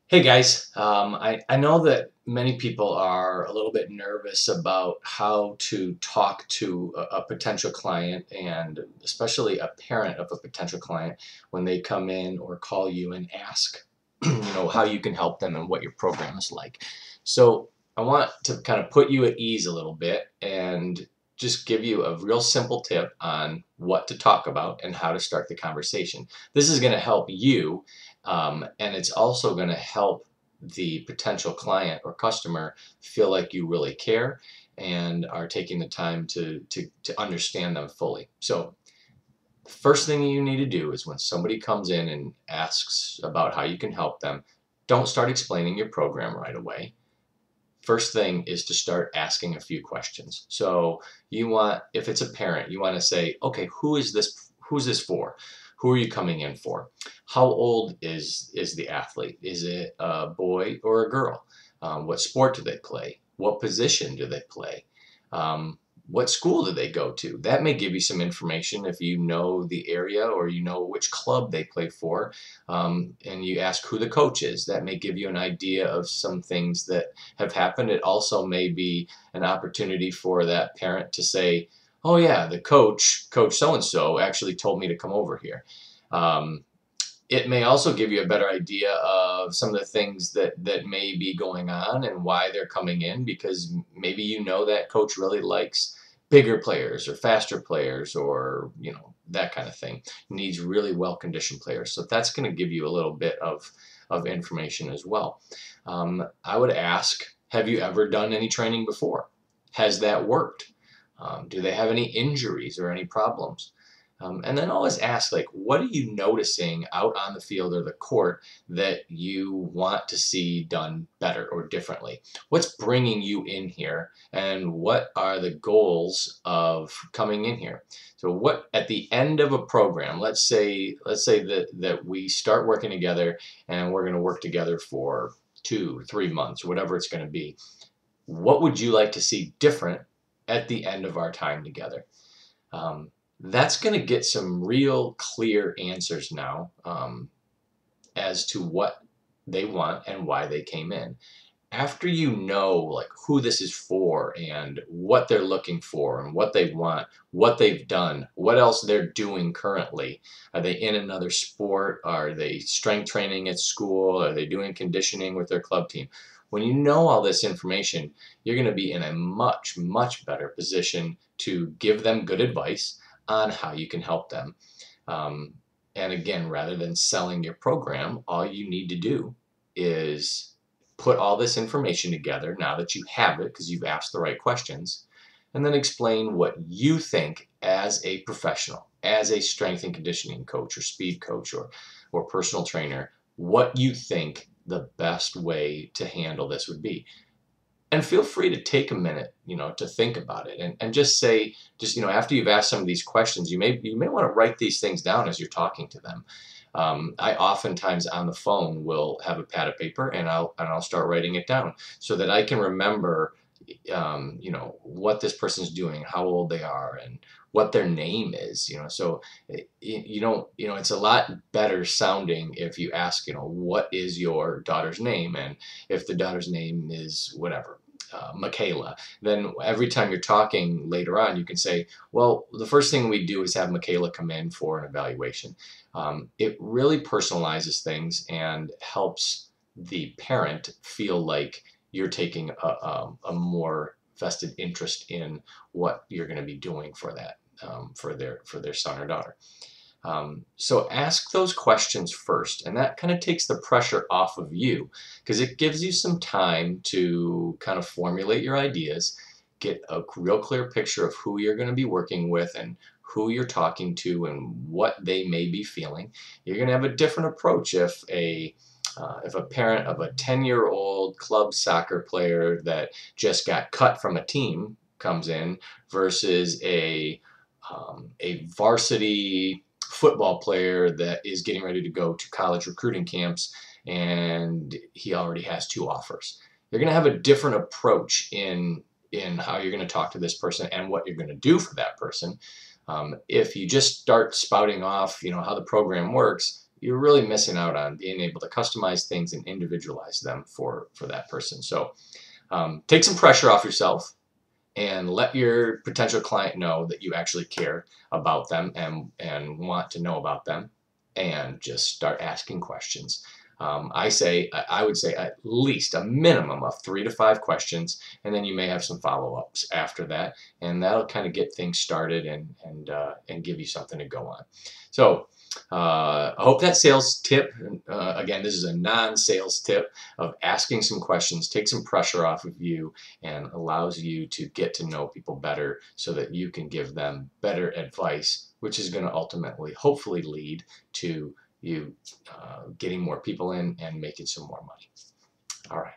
Hey guys, I know that many people are a little bit nervous about how to talk to a potential client, and especially a parent of a potential client when they come in or call you and ask, how you can help them and what your program is like. So I want to kind of put you at ease a little bit and just give you a real simple tip on what to talk about and how to start the conversation. This is going to help you, and it's also going to help the potential client or customer feel like you really care and are taking the time to understand them fully. So, first thing you need to do is when somebody comes in and asks about how you can help them, don't start explaining your program right away. First thing is to start asking a few questions. So if it's a parent, you want to say, okay, who's this for? Who are you coming in for? How old is the athlete? Is it a boy or a girl? What sport do they play? What position do they play? What school do they go to? That may give you some information if you know the area or you know which club they play for. And you ask who the coach is. That may give you an idea of some things that have happened. It also may be an opportunity for that parent to say, oh yeah, the coach so-and-so actually told me to come over here. Um, it may also give you a better idea of some of the things that may be going on and why they're coming in, because maybe that coach really likes bigger players or faster players, or that kind of thing. Needs really well conditioned players. So that's going to give you a little bit of information as well. I would ask, have you ever done any training before? Has that worked? Do they have any injuries or any problems? And then always ask, like, what are you noticing out on the field or the court that you want to see done better or differently? What's bringing you in here, and what are the goals of coming in here? So, what at the end of a program, let's say that we start working together, and we're going to work together for 2, 3 months, whatever it's going to be. What would you like to see different at the end of our time together? That's going to get some real clear answers now, as to what they want and why they came in. After you know, like, who this is for and what they're looking for and what they want, what they've done, what else they're doing currently. Are they in another sport? Are they strength training at school? Are they doing conditioning with their club team? When you know all this information, you're going to be in a much, much better position to give them good advice on how you can help them. Um, and again, rather than selling your program, all you need to do is put all this information together now that you have it because you've asked the right questions, and then explain what you think as a professional, as a strength and conditioning coach or speed coach or personal trainer, what you think the best way to handle this would be. And feel free to take a minute, to think about it, and just say, after you've asked some of these questions, you may want to write these things down as you're talking to them. I oftentimes on the phone will have a pad of paper, and I'll start writing it down so that I can remember, what this person's doing, how old they are, and what their name is. So you don't, it's a lot better sounding if you ask, what is your daughter's name, and if the daughter's name is whatever. Michaela, then every time you're talking later on, you can say, well, the first thing we do is have Michaela come in for an evaluation. It really personalizes things and helps the parent feel like you're taking a more vested interest in what you're going to be doing for that, for their son or daughter. So ask those questions first, and that kind of takes the pressure off of you, because it gives you some time to kind of formulate your ideas, get a real clear picture of who you're going to be working with and who you're talking to and what they may be feeling. You're going to have a different approach if a parent of a 10-year-old club soccer player that just got cut from a team comes in versus a varsity football player that is getting ready to go to college recruiting camps, and he already has 2 offers. You're going to have a different approach in how you're going to talk to this person and what you're going to do for that person. If you just start spouting off, how the program works, you're really missing out on being able to customize things and individualize them for that person. So take some pressure off yourself and let your potential client know that you actually care about them and want to know about them, and just start asking questions. I would say at least a minimum of 3 to 5 questions, and then you may have some follow-ups after that, and that'll kind of get things started and give you something to go on. So I hope that sales tip, again, this is a non-sales tip of asking some questions, take some pressure off of you, and allows you to get to know people better so that you can give them better advice, which is going to ultimately, hopefully, lead to you getting more people in and making some more money. All right.